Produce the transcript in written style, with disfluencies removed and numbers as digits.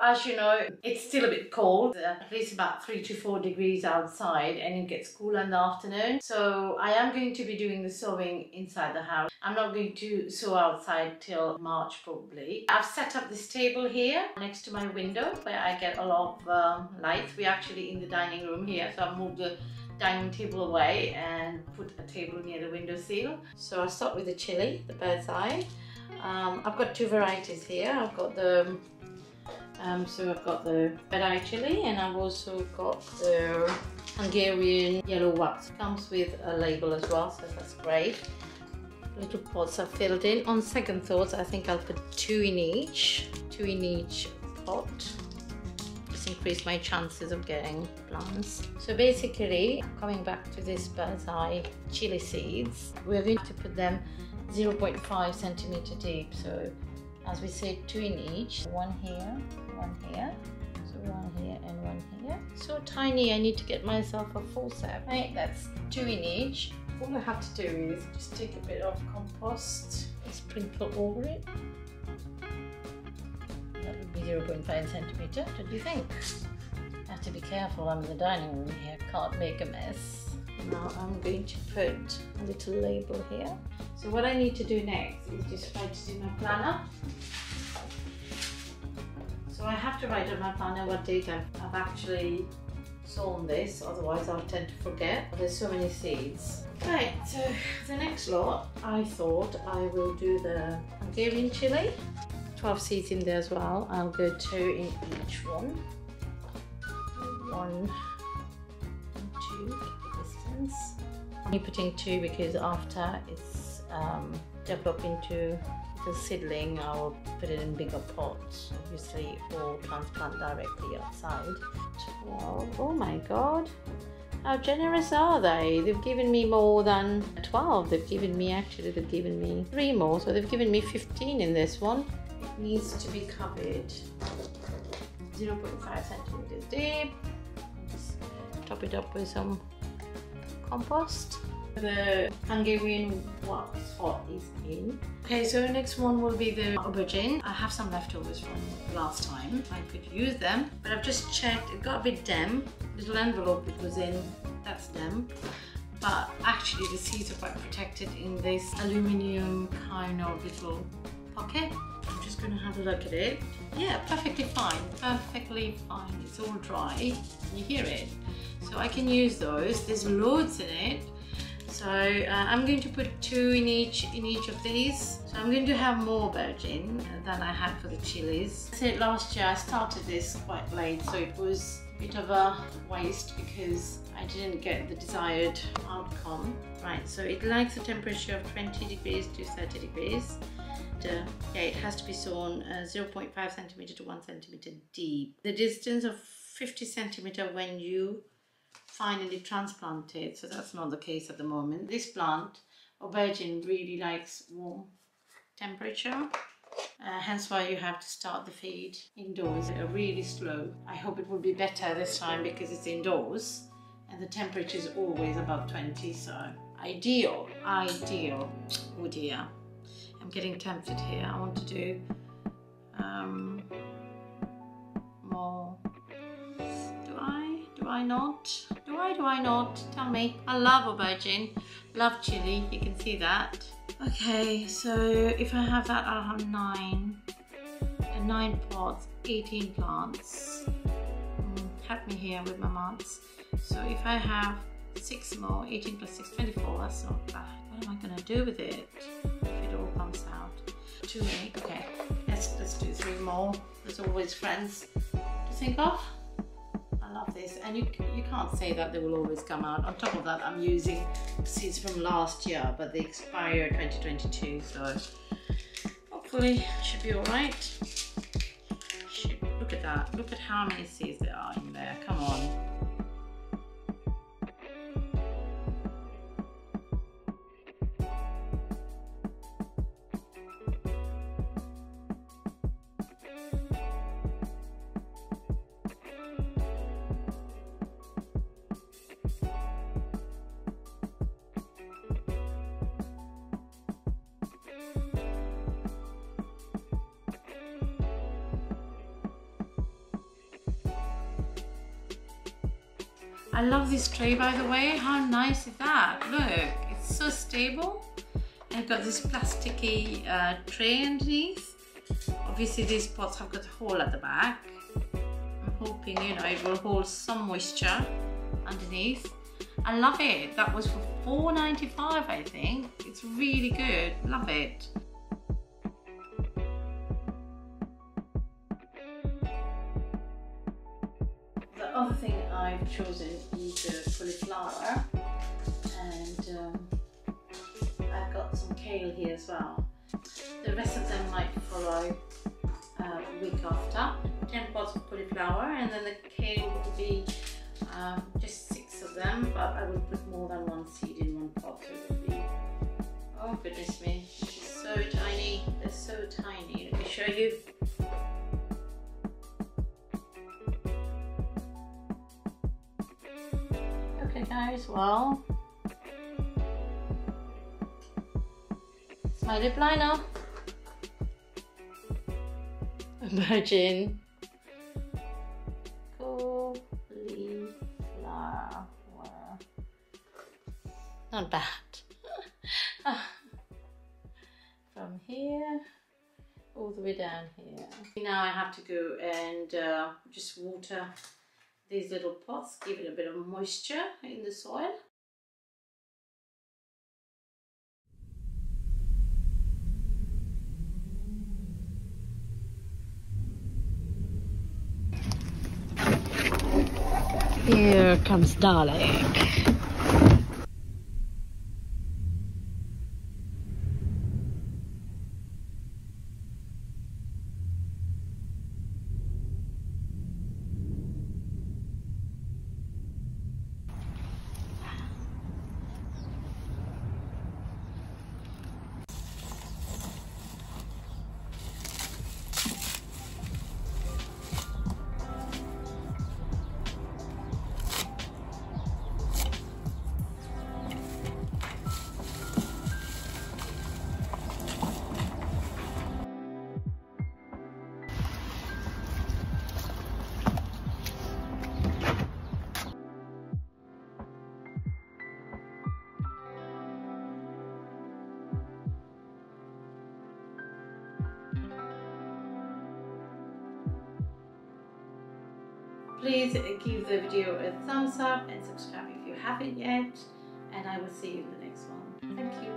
as you know, it's still a bit cold, at least about 3 to 4 degrees outside, and it gets cooler in the afternoon. So I am going to be doing the sewing inside the house. I'm not going to sew outside till March probably. I've set up this table here next to my window where I get a lot of light. We're actually in the dining room here, so I've moved the dining table away and put a table near the windowsill. So I'll start with the chili, the bird's eye. I've got 2 varieties here. I've got the I've got the red eye chili, and I've also got the Hungarian yellow wax. It comes with a label as well, so that's great. Little pots are filled in. On second thoughts, I think I'll put 2 in each pot. Just increase my chances of getting plants. So basically, coming back to this bird's eye chili seeds, we're going to put them 0.5 centimeter deep. So as we said, 2 in each. 1 here, 1 here. So 1 here and 1 here. So tiny, I need to get myself a full set. Right, that's 2 in each. All I have to do is just take a bit of compost and sprinkle over it. That would be 0.5 centimeter, don't you think? I have to be careful, I'm in the dining room here, can't make a mess. Now I'm going to put a little label here. So what I need to do next is just write it in my planner. So I have to write on my planner what date I've actually sown this, otherwise I'll tend to forget. There's so many seeds. Right, so the next lot, I thought I will do the Hungarian chili. 12 seeds in there as well. I'll go 2 in each one. 1 and 2 distance. I'm putting 2 because after it's developed into the seedling, I'll put it in bigger pots, obviously, or transplant directly outside. 12. Oh my god, how generous are they? They've given me more than 12. They've given me 3 more, so they've given me 15 in this one. It needs to be covered 0.5 centimeters deep. Just top it up with some compost. The Hungarian wax pot is in. Okay, so the next one will be the aubergine. I have some leftovers from last time. I could use them, but I've just checked. It got a bit damp. Little envelope it was in, that's damp. But actually the seeds are quite protected in this aluminium kind of little pocket. I'm just going to have a look at it. Yeah, perfectly fine. Perfectly fine. It's all dry. You hear it? So I can use those. There's loads in it. So I'm going to put 2 in each of these. So I'm going to have more aubergine than I had for the chilies. I said last year I started this quite late, so it was a bit of a waste because I didn't get the desired outcome. Right, so it likes a temperature of 20 degrees to 30 degrees. Yeah, it has to be sown 0.5 centimeter to 1 centimeter deep. The distance of 50 centimeter when you finally transplanted, so that's not the case at the moment. This plant, aubergine, really likes warm temperature, hence why you have to start the feed indoors really slow. I hope it will be better this time because it's indoors and the temperature is always above 20, so ideal. Oh dear, I'm getting tempted here. I want to do more. Do I not? Tell me. I love aubergine, love chili, you can see that. Okay, so if I have that, I'll have 9 pots, 18 plants. Help me here with my maths. So if I have 6 more, 18 plus 6, 24, that's not bad. What am I gonna do with it if it all comes out? 2, 8, okay, let's do 3 more. There's always friends to think of. I love this, and you can't say that they will always come out. On top of that, I'm using seeds from last year, but they expire 2022, so hopefully it should be all right. Look at that. Look at how many seeds there are in there. Come on. I love this tray, by the way. How nice is that? Look, it's so stable. And got this plasticky tray underneath. Obviously these pots have got a hole at the back. I'm hoping, you know, it will hold some moisture underneath. I love it. That was for $4.95, I think. It's really good. Love it. The other thing I've chosen is the cauliflower, and I've got some kale here as well. The rest of them might follow a week after. 10 pots of cauliflower, and then the kale will be just 6 of them, but I will put more than one seed in one pot, so it will be, oh goodness me, this is so tiny. They're so tiny. Let me show you. Okay guys, well, it's my lip liner. Virgin cauliflower. Not bad. From here all the way down here. Now I have to go and just water these little pots, give it a bit of moisture in the soil. Here comes darling. Please give the video a thumbs up and subscribe if you haven't yet, and I will see you in the next one. Thank you.